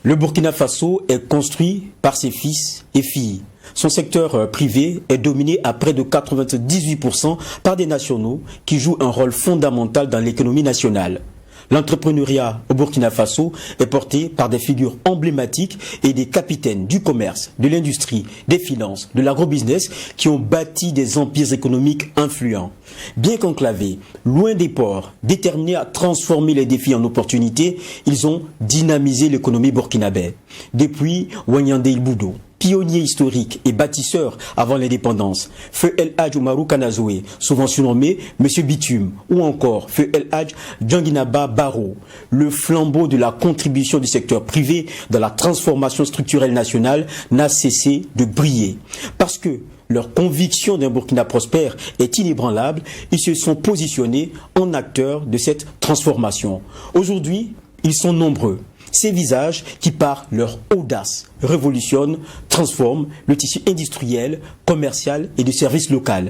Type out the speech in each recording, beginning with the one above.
Le Burkina Faso est construit par ses fils et filles. Son secteur privé est dominé à près de 98% par des nationaux qui jouent un rôle fondamental dans l'économie nationale. L'entrepreneuriat au Burkina Faso est porté par des figures emblématiques et des capitaines du commerce, de l'industrie, des finances, de l'agrobusiness qui ont bâti des empires économiques influents. Bien qu'enclavés, loin des ports, déterminés à transformer les défis en opportunités, ils ont dynamisé l'économie burkinabé. Depuis Wanyande Il-Boudo, pionnier historique et bâtisseur avant l'indépendance, Feu El Hadj Oumarou Kanazoé, souvent surnommé Monsieur Bitume, ou encore Feu El Hadj Djanguinaba Barrow, le flambeau de la contribution du secteur privé dans la transformation structurelle nationale n'a cessé de briller. Parce que leur conviction d'un Burkina prospère est inébranlable, ils se sont positionnés en acteurs de cette transformation. Aujourd'hui, ils sont nombreux. Ces visages qui, par leur audace, révolutionnent, transforment le tissu industriel, commercial et de services locaux.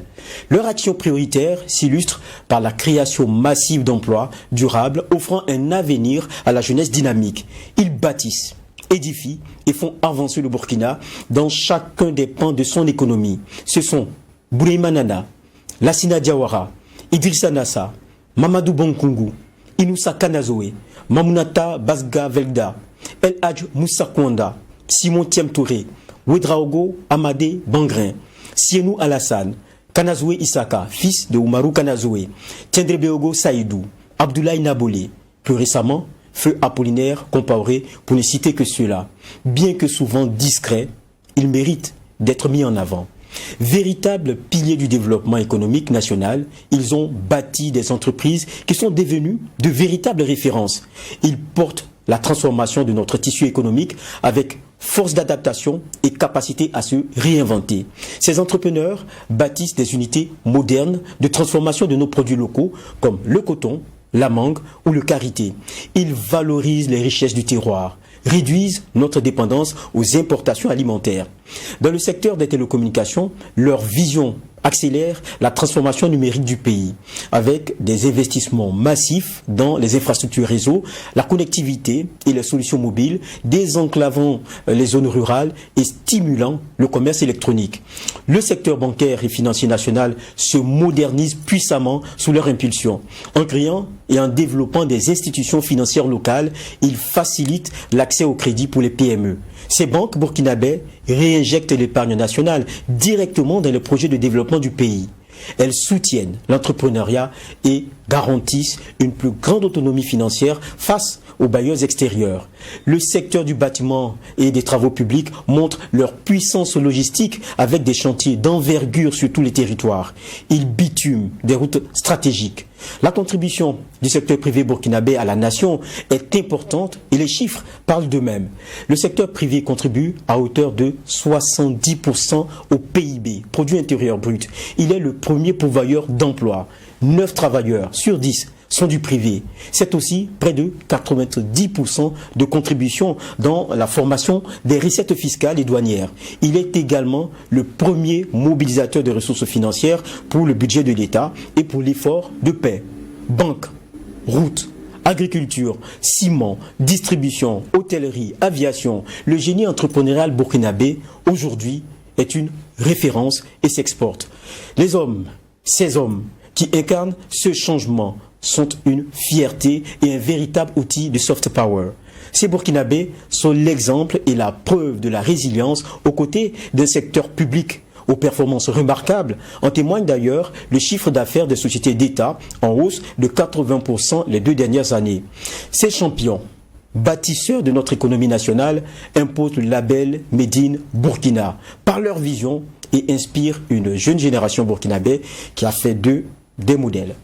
Leur action prioritaire s'illustre par la création massive d'emplois durables offrant un avenir à la jeunesse dynamique. Ils bâtissent, édifient et font avancer le Burkina dans chacun des pans de son économie. Ce sont Bourema Nana, Lassina Diawara, Idrissa Nassa, Mamadou Bonkungu, Inoussa Kanazoé, Mamounata Basga Velda, El Hadj Moussa Kwanda, Simon Thiem Touré, Ouedraogo Amadé Bangrin, Sienou Alassane, Kanazoé Isaka, fils de Oumarou Kanazoé, Tiendrebeogo Saïdou, Abdoulaye Nabolé, plus récemment, Feu Apollinaire Compaoré, pour ne citer que ceux-là. Bien que souvent discrets, ils méritent d'être mis en avant. Véritables piliers du développement économique national, ils ont bâti des entreprises qui sont devenues de véritables références. Ils portent la transformation de notre tissu économique avec force d'adaptation et capacité à se réinventer. Ces entrepreneurs bâtissent des unités modernes de transformation de nos produits locaux comme le coton, la mangue ou le karité. Ils valorisent les richesses du terroir, réduisent notre dépendance aux importations alimentaires. Dans le secteur des télécommunications, leur vision accélère la transformation numérique du pays avec des investissements massifs dans les infrastructures réseau, la connectivité et les solutions mobiles, désenclavant les zones rurales et stimulant le commerce électronique. Le secteur bancaire et financier national se modernise puissamment sous leur impulsion. En créant et en développant des institutions financières locales, ils facilitent l'accès au crédit pour les PME. Ces banques burkinabais réinjectent l'épargne nationale directement dans les projets de développement du pays. Elles soutiennent l'entrepreneuriat et garantissent une plus grande autonomie financière face aux bailleurs extérieurs. Le secteur du bâtiment et des travaux publics montre leur puissance logistique avec des chantiers d'envergure sur tous les territoires. Ils bitument des routes stratégiques. La contribution du secteur privé burkinabé à la nation est importante et les chiffres parlent d'eux-mêmes. Le secteur privé contribue à hauteur de 70% au PIB, produit intérieur brut. Il est le premier pourvoyeur d'emplois. 9 travailleurs sur 10 sont du privé. C'est aussi près de 90% de contribution dans la formation des recettes fiscales et douanières. Il est également le premier mobilisateur de ressources financières pour le budget de l'État et pour l'effort de paix. Banques, routes, agriculture, ciment, distribution, hôtellerie, aviation, le génie entrepreneurial burkinabé aujourd'hui est une référence et s'exporte. Les hommes, ces hommes qui incarnent ce changement sont une fierté et un véritable outil de soft power. Ces Burkinabés sont l'exemple et la preuve de la résilience aux côtés d'un secteur public aux performances remarquables. En témoigne d'ailleurs le chiffre d'affaires des sociétés d'État en hausse de 80% les 2 dernières années. Ces champions, bâtisseurs de notre économie nationale, imposent le label Made in Burkina par leur vision et inspirent une jeune génération burkinabé qui a fait d'eux des modèles.